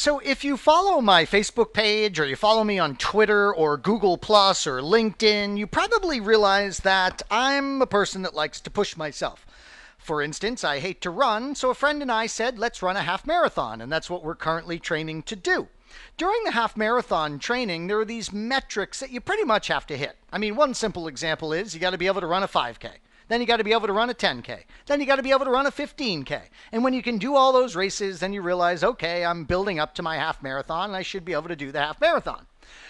So if you follow my Facebook page or you follow me on Twitter or Google Plus or LinkedIn, you probably realize that I'm a person that likes to push myself. For instance, I hate to run, so a friend and I said, let's run a half marathon, and that's what we're currently training to do. During the half marathon training, there are these metrics that you pretty much have to hit. I mean, one simple example is you got to be able to run a 5K. Then you got to be able to run a 10K. Then you got to be able to run a 15K. And when you can do all those races, then you realize, okay, I'm building up to my half marathon and I should be able to do the half marathon.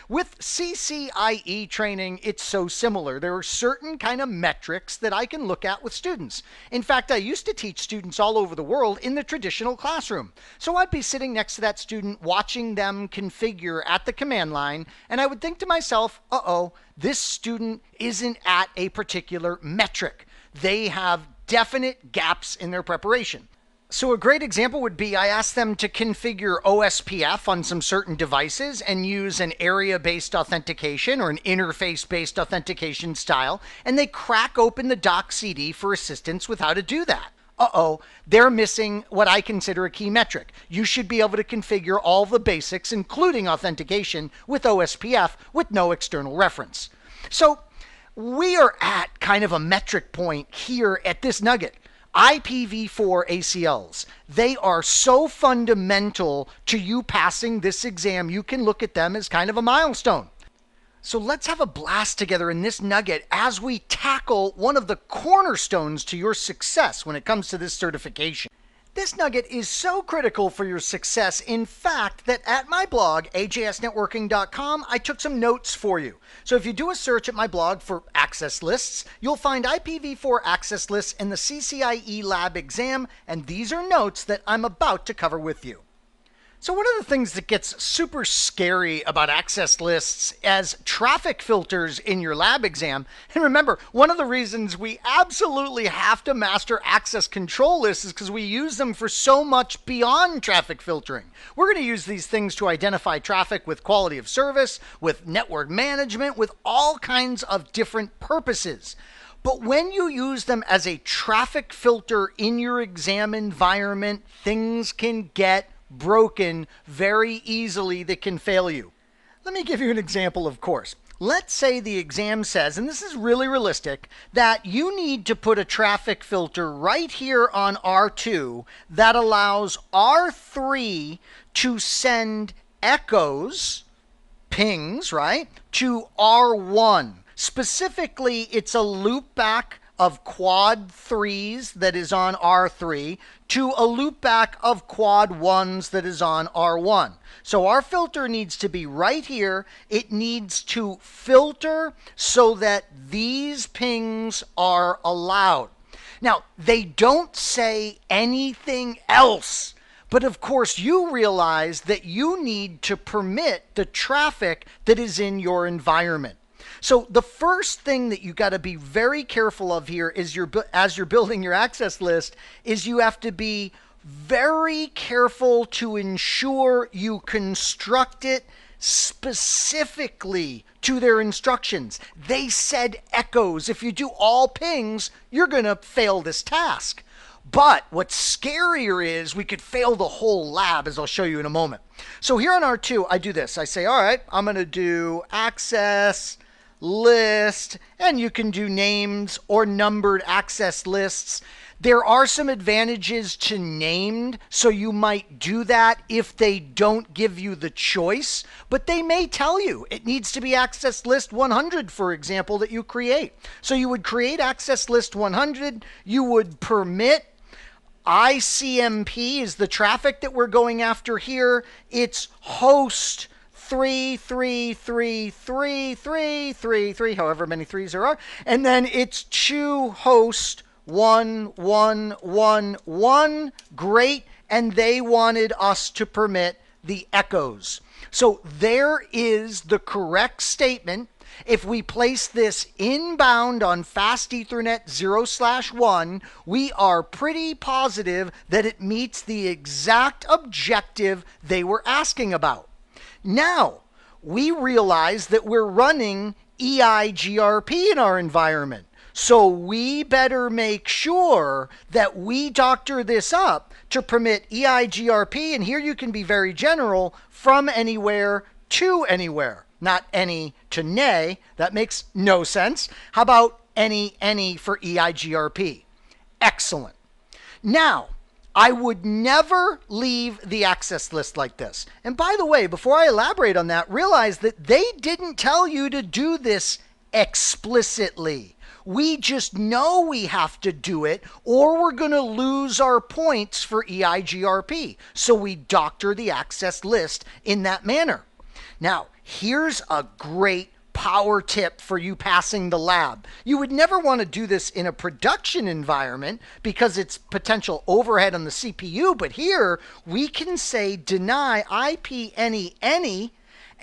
With CCIE training, it's so similar. There are certain kind of metrics that I can look at with students. In fact, I used to teach students all over the world in the traditional classroom. So I'd be sitting next to that student watching them configure at the command line, and I would think to myself, uh-oh, this student isn't at a particular metric. They have definite gaps in their preparation. So a great example would be I asked them to configure OSPF on some certain devices and use an area-based authentication or an interface-based authentication style, and they crack open the doc CD for assistance with how to do that. Uh-oh, they're missing what I consider a key metric. You should be able to configure all the basics, including authentication, with OSPF with no external reference. So we are at kind of a metric point here at this nugget. IPv4 ACLs. They are so fundamental to you passing this exam, you can look at them as kind of a milestone. So let's have a blast together in this nugget as we tackle one of the cornerstones to your success when it comes to this certification. This nugget is so critical for your success, in fact, that at my blog, ajsnetworking.com, I took some notes for you. So if you do a search at my blog for access lists, you'll find IPv4 access lists in the CCIE lab exam, and these are notes that I'm about to cover with you. So one of the things that gets super scary about access lists as traffic filters in your lab exam, and remember, one of the reasons we absolutely have to master access control lists is because we use them for so much beyond traffic filtering. We're going to use these things to identify traffic with quality of service, with network management, with all kinds of different purposes. But when you use them as a traffic filter in your exam environment, things can get broken very easily that can fail you. Let me give you an example, of course. Let's say the exam says, and this is really realistic, that you need to put a traffic filter right here on R2 that allows R3 to send echoes, pings, right, to R1. Specifically, it's a loopback of quad 3s that is on R3 to a loopback of quad 1s that is on R1. So our filter needs to be right here. It needs to filter so that these pings are allowed. Now, they don't say anything else. But of course, you realize that you need to permit the traffic that is in your environment. So the first thing that you got to be very careful of here is as you're building your access list is you have to be very careful to ensure you construct it specifically to their instructions. They said echoes. If you do all pings, you're going to fail this task. But what's scarier is we could fail the whole lab, as I'll show you in a moment. So here on R2, I do this. I say, all right, I'm going to do access list, and you can do names or numbered access lists. There are some advantages to named, so you might do that if they don't give you the choice, but they may tell you it needs to be access list 100, for example, that you create. So you would create access list 100, you would permit ICMP is the traffic that we're going after here. It's host 3333333, however many threes there are, and then it's to host 1111. Great, and they wanted us to permit the echoes. So there is the correct statement. If we place this inbound on fast Ethernet 0/1, we are pretty positive that it meets the exact objective they were asking about. Now, we realize that we're running EIGRP in our environment. So we better make sure that we doctor this up to permit EIGRP, and here you can be very general, from anywhere to anywhere. Not any to nay. That makes no sense. How about any for EIGRP? Excellent. Now, I would never leave the access list like this. And by the way, before I elaborate on that, realize that they didn't tell you to do this explicitly. We just know we have to do it or we're going to lose our points for EIGRP. So we doctor the access list in that manner. Now, here's a great power tip for you passing the lab. You would never want to do this in a production environment because it's potential overhead on the CPU, but here we can say deny IP any,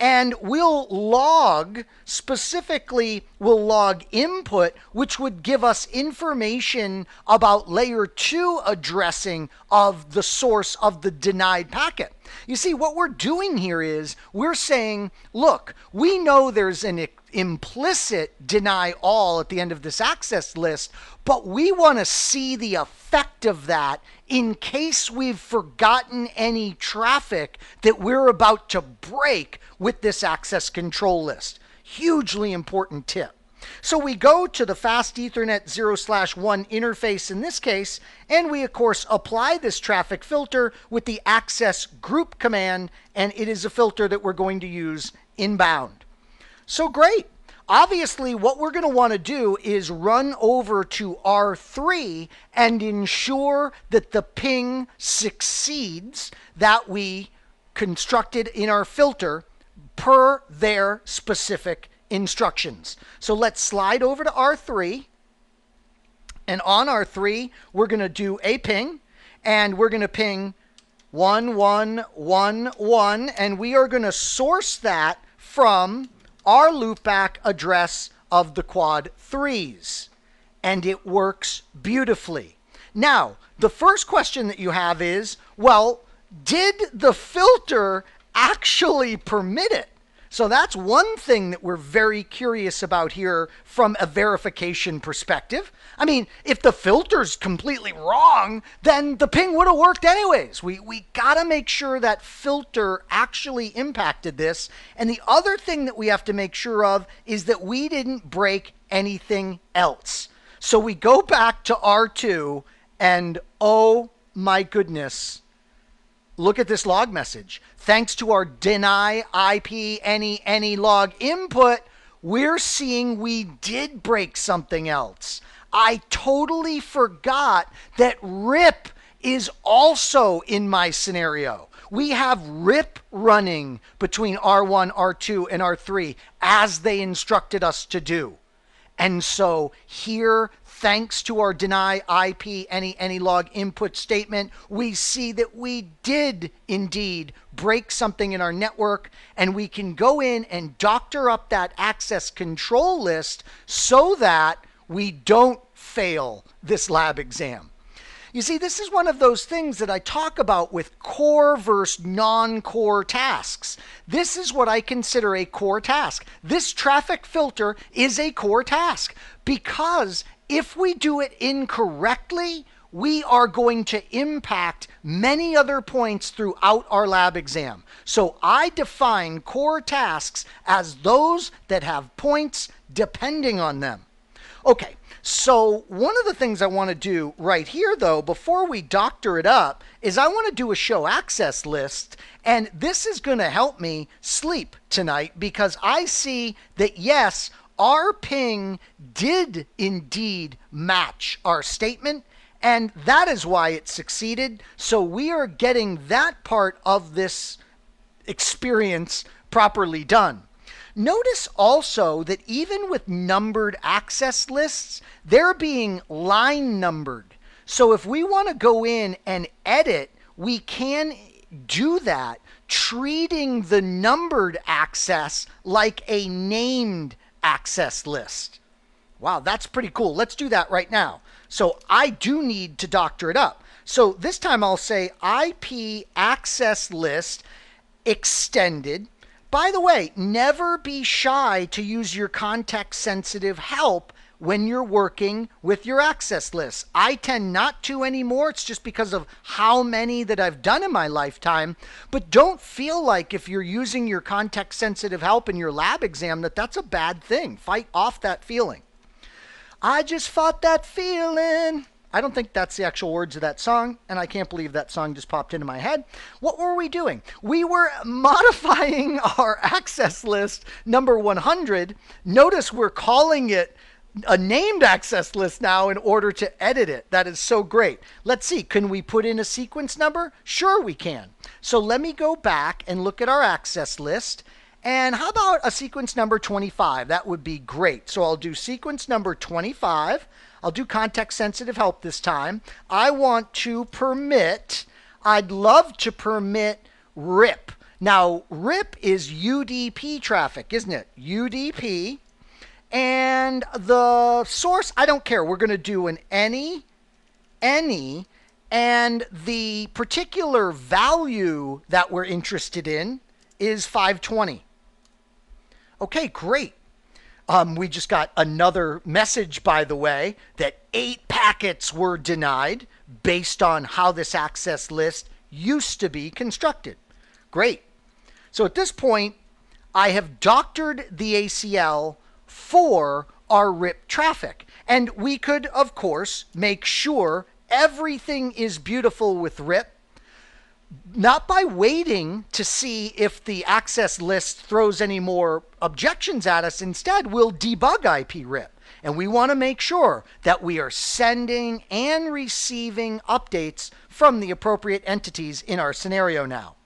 and we'll log, specifically we'll log input, which would give us information about layer 2 addressing of the source of the denied packet. You see, what we're doing here is we're saying, look, we know there's an implicit deny all at the end of this access list, but we want to see the effect of that in case we've forgotten any traffic that we're about to break with this access control list. Hugely important tip. So we go to the fast Ethernet 0/1 interface in this case, and we of course apply this traffic filter with the access group command, and it is a filter that we're going to use inbound. So great. Obviously, what we're going to want to do is run over to R3 and ensure that the ping succeeds that we constructed in our filter per their specific instructions. So let's slide over to R3. And on R3, we're going to do a ping. And we're going to ping 1111. And we are going to source that from our loopback address of the quad 3s. And it works beautifully. Now, the first question that you have is, well, did the filter actually permit it? So that's one thing that we're very curious about here from a verification perspective. I mean, if the filter's completely wrong, then the ping would have worked anyways. We got to make sure that filter actually impacted this. And the other thing that we have to make sure of is that we didn't break anything else. So we go back to R2 and oh my goodness, look at this log message. Thanks to our deny IP any log input, we're seeing we did break something else. I totally forgot that RIP is also in my scenario. We have RIP running between R1, R2, and R3 as they instructed us to do. And so here, thanks to our deny IP any log input statement, we see that we did indeed break something in our network, and we can go in and doctor up that access control list so that we don't fail this lab exam. You see, this is one of those things that I talk about with core versus non-core tasks. This is what I consider a core task. This traffic filter is a core task because if we do it incorrectly, we are going to impact many other points throughout our lab exam. So I define core tasks as those that have points depending on them. Okay, so one of the things I want to do right here, though, before we doctor it up, is I want to do a show access list, and this is going to help me sleep tonight because I see that, yes, our ping did indeed match our statement, and that is why it succeeded. So we are getting that part of this experience properly done. Notice also that even with numbered access lists, they're being line numbered. So if we want to go in and edit, we can do that, treating the numbered access like a named access list. Wow, that's pretty cool. Let's do that right now. So I do need to doctor it up. So this time I'll say IP access list extended. By the way, never be shy to use your context-sensitive help when you're working with your access lists. I tend not to anymore. It's just because of how many that I've done in my lifetime. But don't feel like if you're using your context sensitive help in your lab exam that that's a bad thing. Fight off that feeling. I just fought that feeling. I don't think that's the actual words of that song, and I can't believe that song just popped into my head. What were we doing? We were modifying our access list number 100. Notice we're calling it a named access list now in order to edit it. That is so great. Let's see, can we put in a sequence number? Sure we can. So let me go back and look at our access list. And how about a sequence number 25? That would be great. So I'll do sequence number 25. I'll do context sensitive help this time. I want to permit, I'd love to permit RIP. Now, RIP is UDP traffic, isn't it? UDP. And the source, I don't care. We're going to do an any, and the particular value that we're interested in is 520. Okay, great. We just got another message, by the way, that 8 packets were denied based on how this access list used to be constructed. Great. So at this point, I have doctored the ACL for our RIP traffic. And we could, of course, make sure everything is beautiful with RIP, not by waiting to see if the access list throws any more objections at us. Instead, we'll debug IP RIP. And we want to make sure that we are sending and receiving updates from the appropriate entities in our scenario now.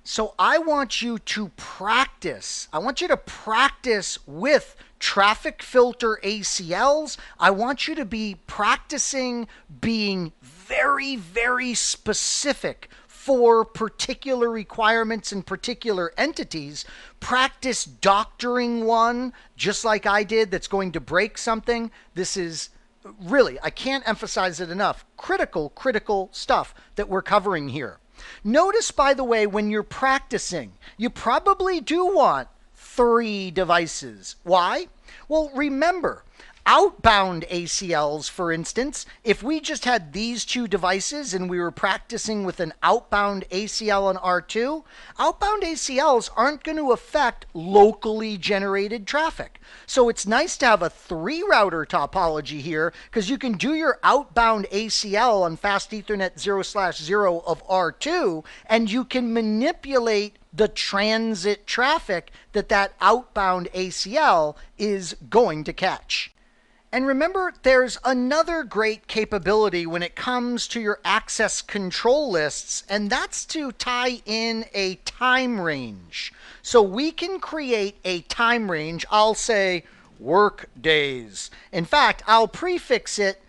So I want you to practice. I want you to practice with traffic filter ACLs. I want you to be practicing being very, very specific for particular requirements and particular entities. Practice doctoring one, just like I did, that's going to break something. This is really, I can't emphasize it enough, critical stuff that we're covering here. Notice, by the way, when you're practicing, you probably do want 3 devices. Why? Well, remember, outbound ACLs, for instance, if we just had these 2 devices and we were practicing with an outbound ACL on R2, outbound ACLs aren't going to affect locally generated traffic. So it's nice to have a 3 router topology here, because you can do your outbound ACL on fast Ethernet 0/0 of R2, and you can manipulate the transit traffic that outbound ACL is going to catch. And remember, there's another great capability when it comes to your access control lists, and that's to tie in a time range. So we can create a time range. I'll say work days. In fact, I'll prefix it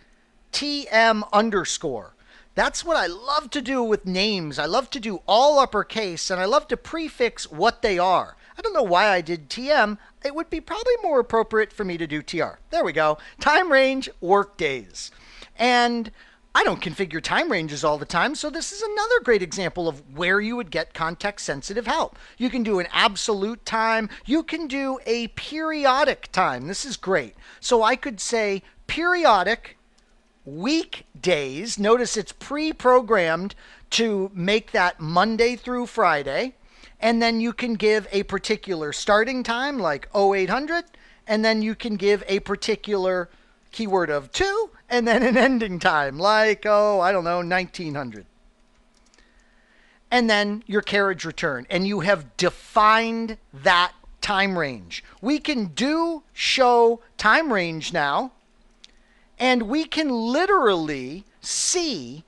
TM underscore. That's what I love to do with names. I love to do all uppercase, and I love to prefix what they are. I don't know why I did TM. It would be probably more appropriate for me to do TR. There we go. Time range, work days. And I don't configure time ranges all the time, so this is another great example of where you would get context-sensitive help. You can do an absolute time. You can do a periodic time. This is great. So I could say periodic weekdays. Notice it's pre-programmed to make that Monday through Friday. And then you can give a particular starting time like 0800, and then you can give a particular keyword of 2, and then an ending time like, I don't know, 1900. And then your carriage return, and you have defined that time range. We can do show time range now, and we can literally see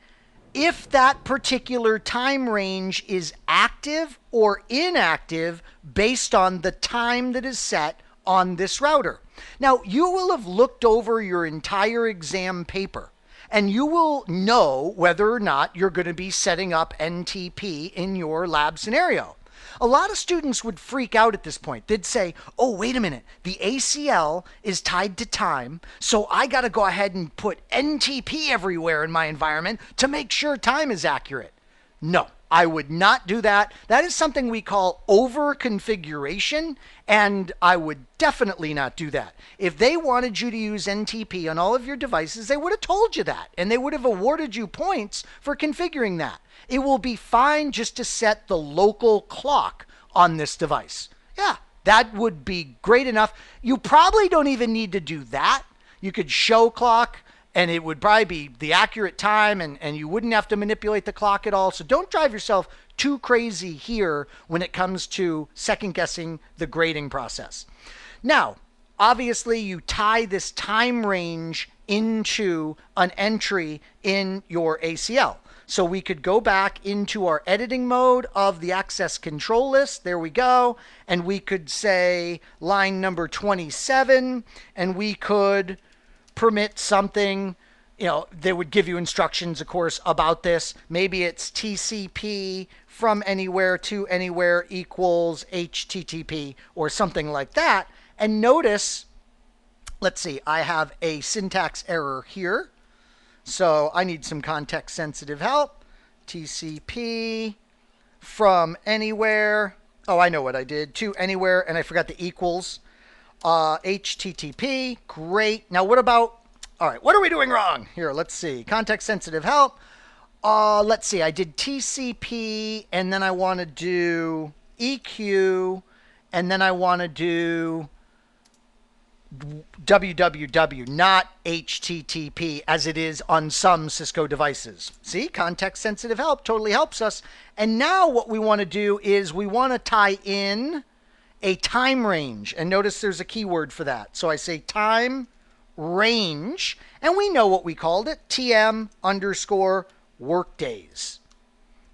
if that particular time range is active or inactive based on the time that is set on this router. Now, you will have looked over your entire exam paper, and you will know whether or not you're going to be setting up NTP in your lab scenario. A lot of students would freak out at this point. They'd say, oh, wait a minute, the ACL is tied to time, so I got to go ahead and put NTP everywhere in my environment to make sure time is accurate. No, I would not do that. That is something we call over configuration, and I would definitely not do that. If they wanted you to use NTP on all of your devices, they would have told you that, and they would have awarded you points for configuring that. It will be fine just to set the local clock on this device. Yeah, that would be great enough. You probably don't even need to do that. You could show clock, and it would probably be the accurate time, and you wouldn't have to manipulate the clock at all. So don't drive yourself too crazy here when it comes to second guessing the grading process. Now, obviously, you tie this time range into an entry in your ACL. So we could go back into our editing mode of the access control list. There we go. And we could say line number 27, and we could permit something, they would give you instructions, of course, about this. Maybe it's TCP from anywhere to anywhere equals HTTP or something like that. And notice, let's see, I have a syntax error here. So I need some context sensitive help. TCP from anywhere. Oh, I know what I did. To anywhere, and I forgot the equals. HTTP, great. Now what about, all right, what are we doing wrong? Here, let's see. Context sensitive help. Let's see, I did TCP, and then I want to do EQ, and then I want to do www, not HTTP, as it is on some Cisco devices. See, context sensitive help totally helps us. And now what we want to do is we want to tie in a time range. And notice there's a keyword for that. So I say time range, and we know what we called it, TM underscore workdays.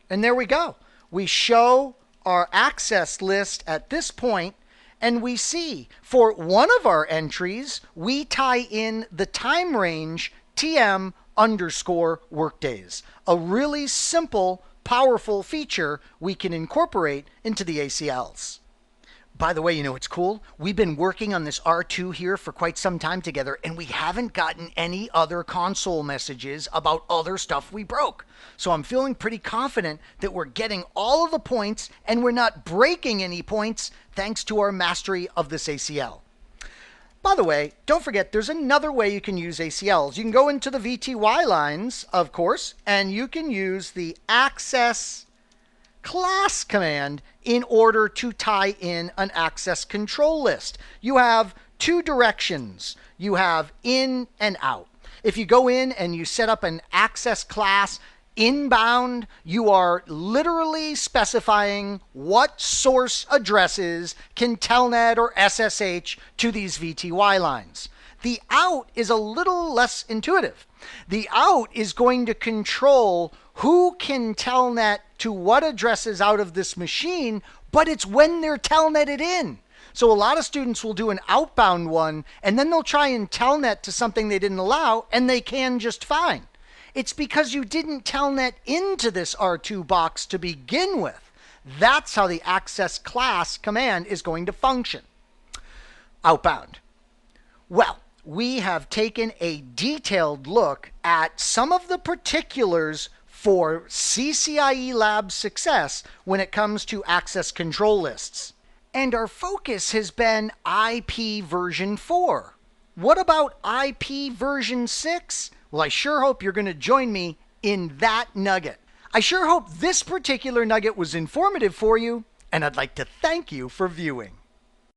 And there we go. We show our access list at this point, and we see for one of our entries, we tie in the time range TM underscore workdays. A really simple, powerful feature we can incorporate into the ACLs. By the way, you know what's cool? We've been working on this R2 here for quite some time together, and we haven't gotten any other console messages about other stuff we broke. So I'm feeling pretty confident that we're getting all of the points and we're not breaking any points thanks to our mastery of this ACL. By the way, don't forget there's another way you can use ACLs. You can go into the VTY lines, of course, and you can use the access class command in order to tie in an access control list. You have two directions. You have in and out. If you go in and you set up an access class inbound, you are literally specifying what source addresses can telnet or SSH to these VTY lines. The out is a little less intuitive. The out is going to control who can telnet to what addresses out of this machine, but it's when they're telnetted in. So a lot of students will do an outbound one, and then they'll try and telnet to something they didn't allow, and they can just fine. It's because you didn't telnet into this R2 box to begin with. That's how the access class command is going to function. Outbound. Well, we have taken a detailed look at some of the particulars for CCIE Lab success when it comes to access control lists. And our focus has been IP version 4. What about IP version 6? Well, I sure hope you're going to join me in that nugget. I sure hope this particular nugget was informative for you, and I'd like to thank you for viewing.